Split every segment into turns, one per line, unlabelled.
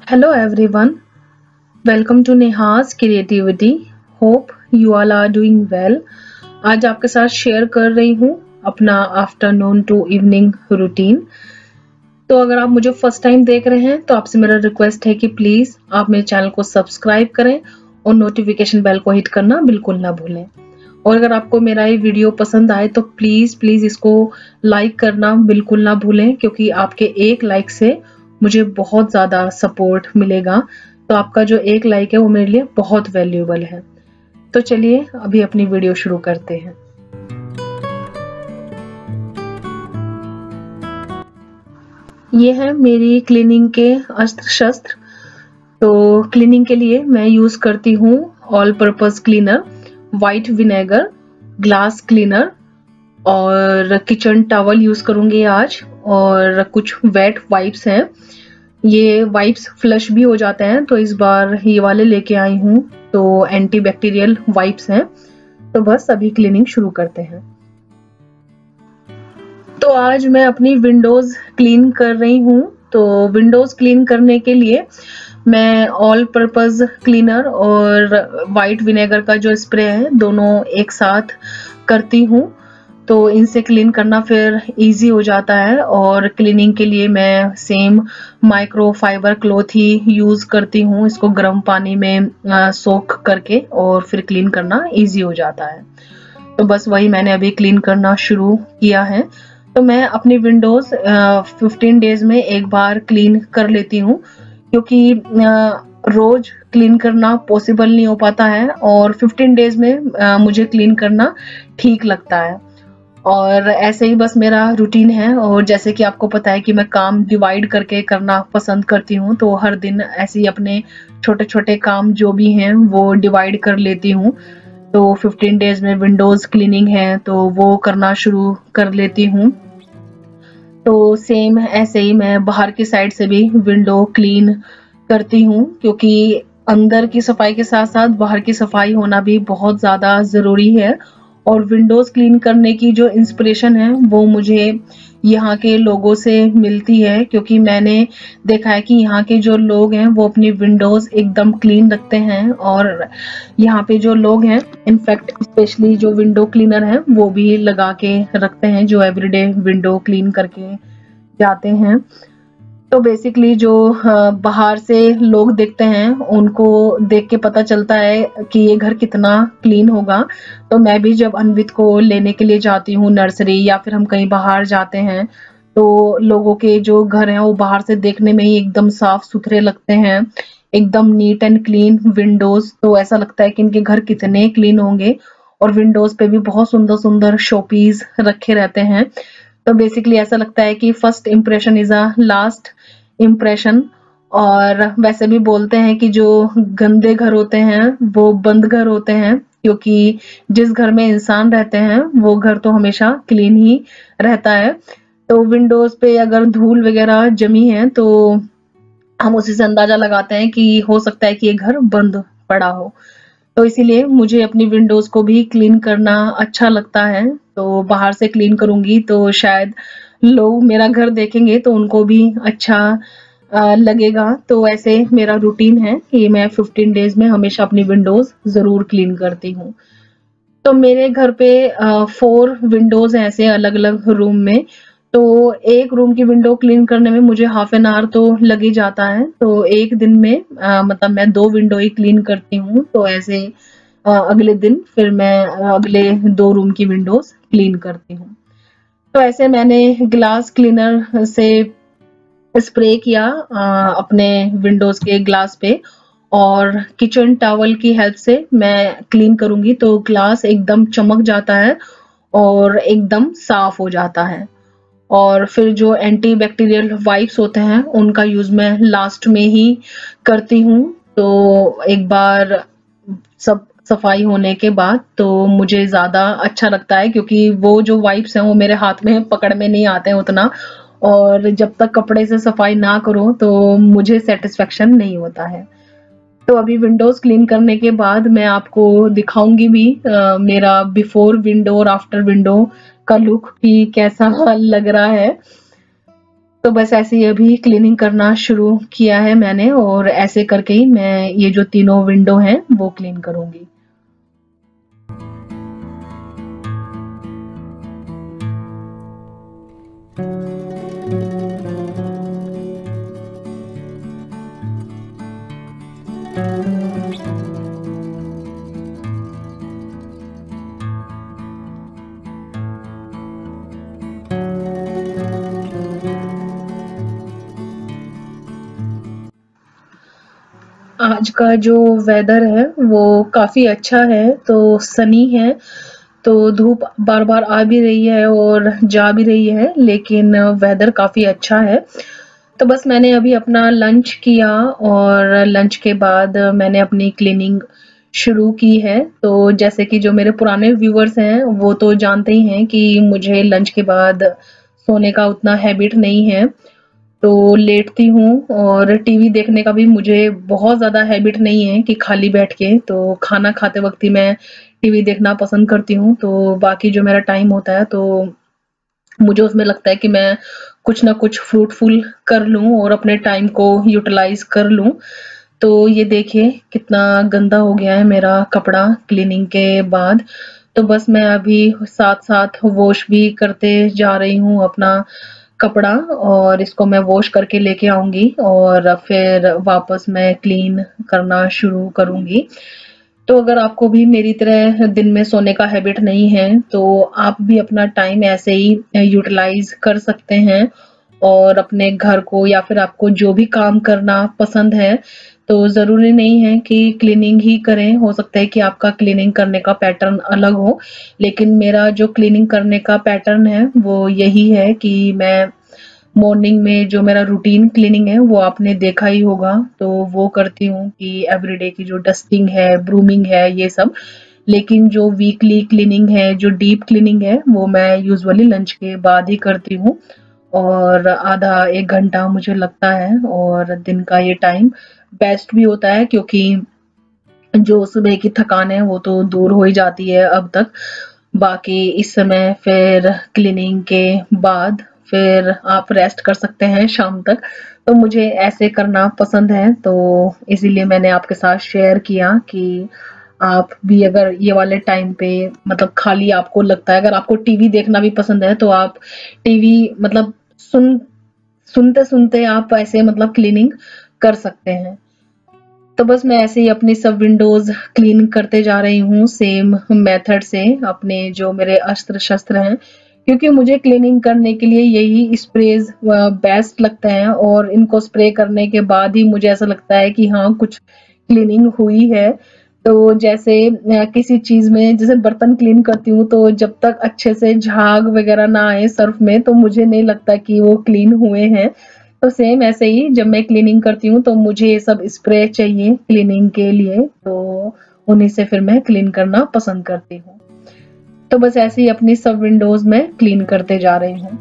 Hello everyone, welcome to Neha's Creativity. Hope you all are doing well. आज आपके साथ share कर रही हूँ अपना आफ्टरनून टू इवनिंग रूटीन। तो अगर आप मुझे फर्स्ट टाइम देख रहे हैं तो आपसे मेरा रिक्वेस्ट है कि प्लीज़ आप मेरे चैनल को सब्सक्राइब करें और नोटिफिकेशन बेल को हिट करना बिल्कुल ना भूलें। और अगर आपको मेरा ये वीडियो पसंद आए तो प्लीज़ इसको लाइक करना बिल्कुल ना भूलें, क्योंकि आपके एक लाइक से मुझे बहुत ज़्यादा सपोर्ट मिलेगा। तो आपका जो एक लाइक है वो मेरे लिए बहुत वैल्यूएबल है। तो चलिए अभी अपनी वीडियो शुरू करते हैं। ये है मेरी क्लीनिंग के अस्त्र शस्त्र। तो क्लीनिंग के लिए मैं यूज़ करती हूँ all purpose cleaner, white vinegar, glass cleaner और किचन टॉवल यूज़ करूँगी आज, और कुछ वेट वाइप्स हैं। ये वाइप्स फ्लश भी हो जाते हैं तो इस बार ये वाले लेके आई हूँ। तो एंटी बैक्टीरियल वाइप्स हैं। तो बस अभी क्लीनिंग शुरू करते हैं। तो आज मैं अपनी विंडोज क्लीन कर रही हूँ। तो विंडोज क्लीन करने के लिए मैं ऑल पर्पस क्लीनर और वाइट विनेगर का जो स्प्रे है दोनों एक साथ करती हूँ। तो इनसे क्लीन करना फिर इजी हो जाता है। और क्लीनिंग के लिए मैं सेम माइक्रो फाइबर क्लॉथ ही यूज़ करती हूँ। इसको गर्म पानी में सोक करके और फिर क्लीन करना इजी हो जाता है। तो बस वही मैंने अभी क्लीन करना शुरू किया है। तो मैं अपनी विंडोज 15 डेज में एक बार क्लीन कर लेती हूँ, क्योंकि रोज क्लीन करना पॉसिबल नहीं हो पाता है और 15 डेज में मुझे क्लीन करना ठीक लगता है। और ऐसे ही बस मेरा रूटीन है। और जैसे कि आपको पता है कि मैं काम डिवाइड करके करना पसंद करती हूँ, तो हर दिन ऐसे ही अपने छोटे छोटे काम जो भी हैं वो डिवाइड कर लेती हूँ। तो 15 डेज में विंडोज क्लीनिंग है तो वो करना शुरू कर लेती हूँ। तो सेम ऐसे ही मैं बाहर की साइड से भी विंडो क्लीन करती हूँ, क्योंकि अंदर की सफाई के साथ साथ बाहर की सफाई होना भी बहुत ज़्यादा ज़रूरी है। और विंडोज़ क्लीन करने की जो इंस्पिरेशन है वो मुझे यहाँ के लोगों से मिलती है, क्योंकि मैंने देखा है कि यहाँ के जो लोग हैं वो अपनी विंडोज़ एकदम क्लीन रखते हैं। और यहाँ पे जो लोग हैं इनफैक्ट स्पेशली जो विंडो क्लीनर हैं वो भी लगा के रखते हैं, जो एवरीडे विंडो क्लीन करके जाते हैं। तो बेसिकली जो बाहर से लोग देखते हैं उनको देख के पता चलता है कि ये घर कितना क्लीन होगा। तो मैं भी जब अन्वित को लेने के लिए जाती हूँ नर्सरी या फिर हम कहीं बाहर जाते हैं, तो लोगों के जो घर हैं वो बाहर से देखने में ही एकदम साफ सुथरे लगते हैं, एकदम नीट एंड क्लीन विंडोज। तो ऐसा लगता है कि इनके घर कितने क्लीन होंगे। और विंडोज पे भी बहुत सुंदर सुंदर शोपीस रखे रहते हैं। तो बेसिकली ऐसा लगता है कि first impression is a last impression. और वैसे भी बोलते हैं कि जो गंदे घर होते हैं वो बंद घर होते हैं, क्योंकि जिस घर में इंसान रहते हैं वो घर तो हमेशा क्लीन ही रहता है। तो विंडोज पे अगर धूल वगैरह जमी है तो हम उसी से अंदाजा लगाते हैं कि हो सकता है कि ये घर बंद पड़ा हो। तो इसीलिए मुझे अपनी विंडोज को भी क्लीन करना अच्छा लगता है। तो बाहर से क्लीन करूंगी तो शायद लोग मेरा घर देखेंगे तो उनको भी अच्छा लगेगा। तो ऐसे मेरा रूटीन है कि मैं 15 डेज में हमेशा अपनी विंडोज जरूर क्लीन करती हूँ। तो मेरे घर पे 4 विंडोज हैं ऐसे अलग अलग रूम में। तो एक रूम की विंडो क्लीन करने में मुझे हाफ एन आवर तो लग ही जाता है। तो एक दिन में मतलब मैं 2 विंडो ही क्लीन करती हूँ। तो ऐसे अगले दिन फिर मैं अगले 2 रूम की विंडोज क्लीन करती हूँ। तो ऐसे मैंने ग्लास क्लीनर से स्प्रे किया अपने विंडोज के ग्लास पे, और किचन टॉवल की हेल्प से मैं क्लीन करूंगी तो ग्लास एकदम चमक जाता है और एकदम साफ हो जाता है। और फिर जो एंटी बैक्टीरियल वाइप्स होते हैं उनका यूज मैं लास्ट में ही करती हूँ। तो एक बार सब सफाई होने के बाद तो मुझे ज्यादा अच्छा लगता है, क्योंकि वो जो वाइप्स हैं वो मेरे हाथ में पकड़ में नहीं आते हैं उतना। और जब तक कपड़े से सफाई ना करो तो मुझे सेटिस्फेक्शन नहीं होता है। तो अभी विंडोज क्लीन करने के बाद मैं आपको दिखाऊंगी भी मेरा बिफोर विंडो और आफ्टर विंडो का लुक भी कैसा लग रहा है। तो बस ऐसे ही अभी क्लीनिंग करना शुरू किया है मैंने, और ऐसे करके ही मैं ये जो तीनों विंडो हैं वो क्लीन करूंगी। आज का जो वेदर है वो काफी अच्छा है, तो सनी है। तो धूप बार बार आ भी रही है और जा भी रही है, लेकिन वेदर काफी अच्छा है। तो बस मैंने अभी अपना लंच किया, और लंच के बाद मैंने अपनी क्लीनिंग शुरू की है। तो जैसे कि जो मेरे पुराने व्यूअर्स हैं वो तो जानते ही हैं कि मुझे लंच के बाद सोने का उतना हैबिट नहीं है, तो लेटती हूँ। और टीवी देखने का भी मुझे बहुत ज़्यादा हैबिट नहीं है कि खाली बैठ के, तो खाना खाते वक़्त ही मैं टीवी देखना पसंद करती हूँ। तो बाकी जो मेरा टाइम होता है तो मुझे उसमें लगता है कि मैं कुछ ना कुछ फ्रूटफुल कर लूँ और अपने टाइम को यूटिलाइज़ कर लूँ। तो ये देखिए कितना गंदा हो गया है मेरा कपड़ा क्लीनिंग के बाद। तो बस मैं अभी साथ-साथ वॉश भी करते जा रही हूँ अपना कपड़ा, और इसको मैं वॉश करके लेके आऊँगी और फिर वापस मैं क्लीन करना शुरू करूँगी। तो अगर आपको भी मेरी तरह दिन में सोने का हैबिट नहीं है, तो आप भी अपना टाइम ऐसे ही यूटिलाइज़ कर सकते हैं, और अपने घर को या फिर आपको जो भी काम करना पसंद है, तो ज़रूरी नहीं है कि क्लीनिंग ही करें। हो सकता है कि आपका क्लीनिंग करने का पैटर्न अलग हो, लेकिन मेरा जो क्लीनिंग करने का पैटर्न है, वो यही है कि मैं मॉर्निंग में जो मेरा रूटीन क्लीनिंग है वो आपने देखा ही होगा, तो वो करती हूँ कि एवरीडे की जो डस्टिंग है, ब्रूमिंग है, ये सब। लेकिन जो वीकली क्लीनिंग है, जो डीप क्लीनिंग है, वो मैं यूजुअली लंच के बाद ही करती हूँ, और आधा 1 घंटा मुझे लगता है, और दिन का ये टाइम बेस्ट भी होता है क्योंकि जो सुबह की थकान है वो तो दूर हो ही जाती है अब तक। बाकी इस समय फिर क्लीनिंग के बाद फिर आप रेस्ट कर सकते हैं शाम तक। तो मुझे ऐसे करना पसंद है, तो इसीलिए मैंने आपके साथ शेयर किया कि आप भी अगर ये वाले टाइम पे मतलब खाली आपको लगता है, अगर आपको टीवी देखना भी पसंद है तो आप टीवी मतलब सुनते-सुनते आप ऐसे मतलब क्लीनिंग कर सकते हैं। तो बस मैं ऐसे ही अपनी सब विंडोज़ क्लीन करते जा रही हूँ सेम मेथड से, अपने जो मेरे अस्त्र-शस्त्र हैं। क्योंकि मुझे क्लीनिंग करने के लिए यही स्प्रेज़ बेस्ट लगते हैं, और इनको स्प्रे करने के बाद ही मुझे ऐसा लगता है कि हाँ, कुछ क्लीनिंग हुई है। तो जैसे किसी चीज़ में जैसे बर्तन क्लीन करती हूँ, तो जब तक अच्छे से झाग वगैरह ना आए सर्फ़ में, तो मुझे नहीं लगता कि वो क्लीन हुए हैं। तो सेम ऐसे ही जब मैं क्लीनिंग करती हूँ तो मुझे ये सब स्प्रे चाहिए क्लीनिंग के लिए, तो उन्हीं से फिर मैं क्लीन करना पसंद करती हूँ। तो बस ऐसे ही अपनी सब विंडोज़ में क्लीन करते जा रही हूँ।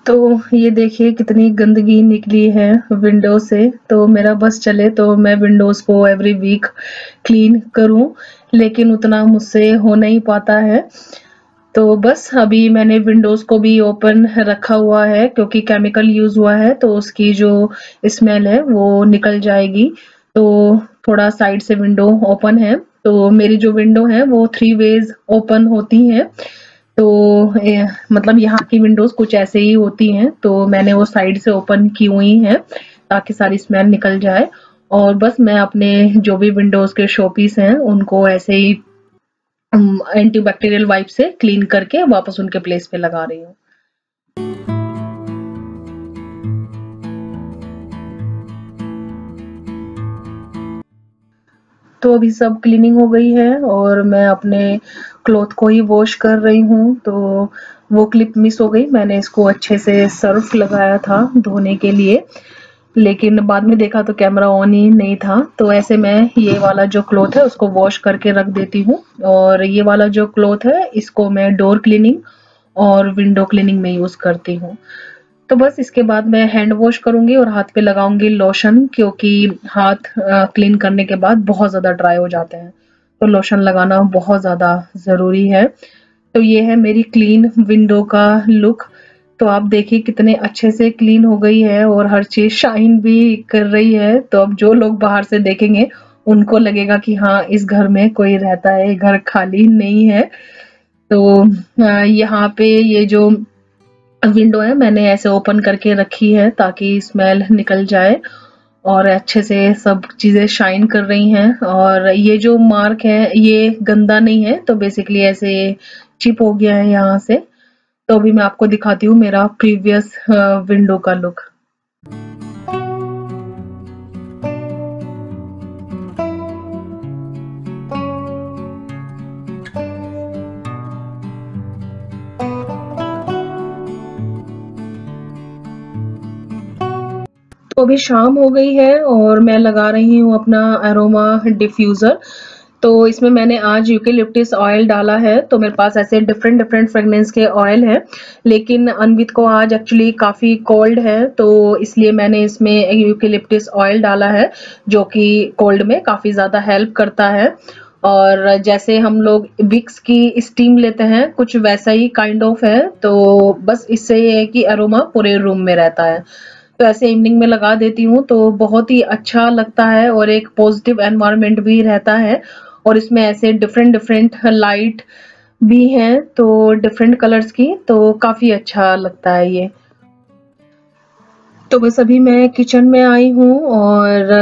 तो ये देखिए कितनी गंदगी निकली है विंडो से, तो मेरा बस चले तो मैं विंडोज़ को एवरी वीक क्लीन करूँ, लेकिन उतना मुझसे हो नहीं पाता है। तो बस अभी मैंने विंडोज़ को भी ओपन रखा हुआ है क्योंकि केमिकल यूज़ हुआ है, तो उसकी जो स्मेल है वो निकल जाएगी। तो थोड़ा साइड से विंडो ओपन है, तो मेरी जो विंडो है वो 3 वेज़ ओपन होती हैं। तो मतलब यहाँ की विंडोज़ कुछ ऐसे ही होती हैं, तो मैंने वो साइड से ओपन की हुई हैं ताकि सारी स्मेल निकल जाए। और बस मैं अपने जो भी विंडोज़ के शोपीस हैं उनको ऐसे ही एंटीबैक्टीरियल वाइप से क्लीन करके वापस उनके प्लेस पे लगा रही हूँ। तो अभी सब क्लीनिंग हो गई है और मैं अपने क्लॉथ को ही वॉश कर रही हूँ। तो वो क्लिप मिस हो गई। मैंने इसको अच्छे से सर्फ लगाया था धोने के लिए, लेकिन बाद में देखा तो कैमरा ऑन ही नहीं था। तो ऐसे मैं ये वाला जो क्लॉथ है उसको वॉश करके रख देती हूँ, और ये वाला जो क्लॉथ है इसको मैं डोर क्लीनिंग और विंडो क्लीनिंग में यूज करती हूँ। तो बस इसके बाद मैं हैंड वॉश करूंगी और हाथ पे लगाऊंगी लोशन, क्योंकि हाथ क्लीन करने के बाद बहुत ज्यादा ड्राई हो जाते हैं, तो लोशन लगाना बहुत ज्यादा जरूरी है। तो ये है मेरी क्लीन विंडो का लुक। तो आप देखिए कितने अच्छे से क्लीन हो गई है और हर चीज शाइन भी कर रही है। तो अब जो लोग बाहर से देखेंगे उनको लगेगा कि हाँ, इस घर में कोई रहता है, घर खाली नहीं है। तो यहाँ पे ये जो विंडो है मैंने ऐसे ओपन करके रखी है ताकि स्मेल निकल जाए, और अच्छे से सब चीजें शाइन कर रही हैं। और ये जो मार्क है ये गंदा नहीं है, तो बेसिकली ऐसे चिप हो गया है यहाँ से। तो अभी मैं आपको दिखाती हूँ मेरा प्रीवियस विंडो का लुक। तो अभी शाम हो गई है और मैं लगा रही हूँ अपना एरोमा डिफ्यूजर। तो इसमें मैंने आज यूकेलिप्टस ऑयल डाला है। तो मेरे पास ऐसे डिफरेंट डिफरेंट फ्रेगनेंस के ऑयल है, लेकिन अनवित को आज एक्चुअली काफी कोल्ड है, तो इसलिए मैंने इसमें यूकेलिप्टस ऑयल डाला है, जो कि कोल्ड में काफी ज्यादा हेल्प करता है। और जैसे हम लोग विक्स की स्टीम लेते हैं कुछ वैसा ही काइंड ऑफ है। तो बस इससे ये है कि अरोमा पूरे रूम में रहता है। तो ऐसे इवनिंग में लगा देती हूँ तो बहुत ही अच्छा लगता है और एक पॉजिटिव एनवायरनमेंट भी रहता है। और इसमें ऐसे डिफरेंट डिफरेंट लाइट भी हैं, तो डिफरेंट कलर्स की, तो काफी अच्छा लगता है ये। तो बस अभी मैं किचन में आई हूँ और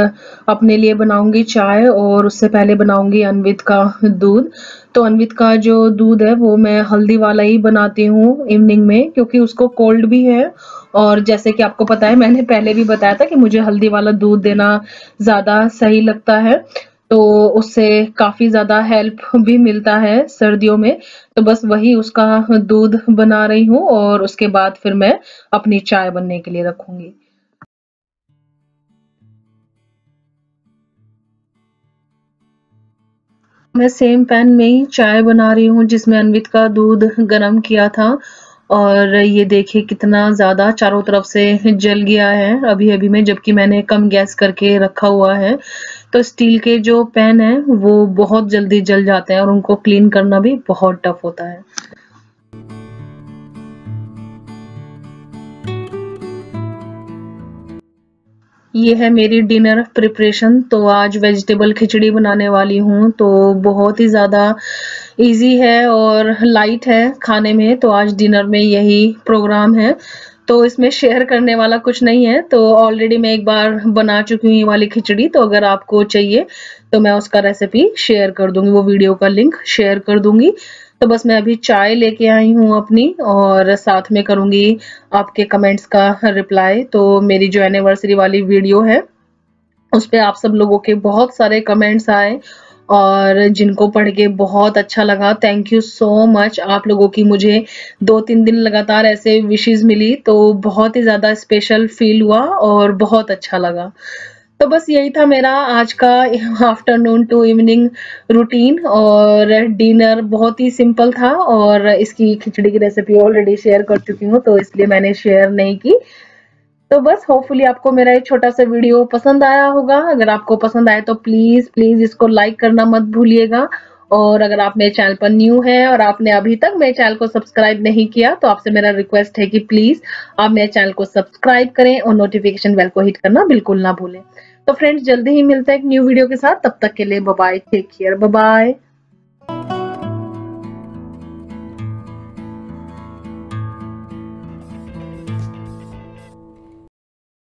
अपने लिए बनाऊंगी चाय, और उससे पहले बनाऊंगी अनवित का दूध। तो अनवित का जो दूध है वो मैं हल्दी वाला ही बनाती हूँ इवनिंग में, क्योंकि उसको कोल्ड भी है। और जैसे कि आपको पता है, मैंने पहले भी बताया था कि मुझे हल्दी वाला दूध देना ज्यादा सही लगता है, तो उससे काफी ज्यादा हेल्प भी मिलता है सर्दियों में। तो बस वही उसका दूध बना रही हूँ, और उसके बाद फिर मैं अपनी चाय बनने के लिए रखूंगी। मैं सेम पैन में ही चाय बना रही हूँ जिसमें अनवित का दूध गरम किया था। और ये देखिए कितना ज्यादा चारों तरफ से जल गया है अभी अभी में, जबकि मैंने कम गैस करके रखा हुआ है। तो स्टील के जो पैन है वो बहुत जल्दी जल जाते हैं और उनको क्लीन करना भी बहुत टफ होता है। ये है मेरी डिनर प्रिपरेशन। तो आज वेजिटेबल खिचड़ी बनाने वाली हूँ, तो बहुत ही ज़्यादा इजी है और लाइट है खाने में। तो आज डिनर में यही प्रोग्राम है, तो इसमें शेयर करने वाला कुछ नहीं है। तो ऑलरेडी मैं एक बार बना चुकी हूँ ये वाली खिचड़ी, तो अगर आपको चाहिए तो मैं उसका रेसिपी शेयर कर दूंगी, वो वीडियो का लिंक शेयर कर दूंगी। तो बस मैं अभी चाय लेके आई हूँ अपनी, और साथ में करूंगी आपके कमेंट्स का रिप्लाई। तो मेरी जो एनिवर्सरी वाली वीडियो है उस पे आप सब लोगों के बहुत सारे कमेंट्स आए, और जिनको पढ़ के बहुत अच्छा लगा। Thank you so much. आप लोगों की मुझे 2-3 दिन लगातार ऐसे विशेस मिली, तो बहुत ही ज्यादा स्पेशल फील हुआ और बहुत अच्छा लगा। तो बस यही था मेरा आज का आफ्टरनून टू इवनिंग रूटीन, और डिनर बहुत ही सिंपल था। और इसकी खिचड़ी की रेसिपी ऑलरेडी शेयर कर चुकी हूँ, तो इसलिए मैंने शेयर नहीं की। तो बस होपफुली आपको मेरा ये छोटा सा वीडियो पसंद आया होगा। अगर आपको पसंद आए तो प्लीज प्लीज इसको लाइक करना मत भूलिएगा। और अगर आप मेरे चैनल पर न्यू हैं और आपने अभी तक मेरे चैनल को सब्सक्राइब नहीं किया, तो आपसे मेरा रिक्वेस्ट है कि प्लीज आप मेरे चैनल को सब्सक्राइब करें और नोटिफिकेशन बेल को हिट करना बिल्कुल ना भूलें। तो फ्रेंड्स, जल्दी ही मिलते हैं एक न्यू वीडियो के साथ। तब तक के लिए bye bye, take care, bye bye.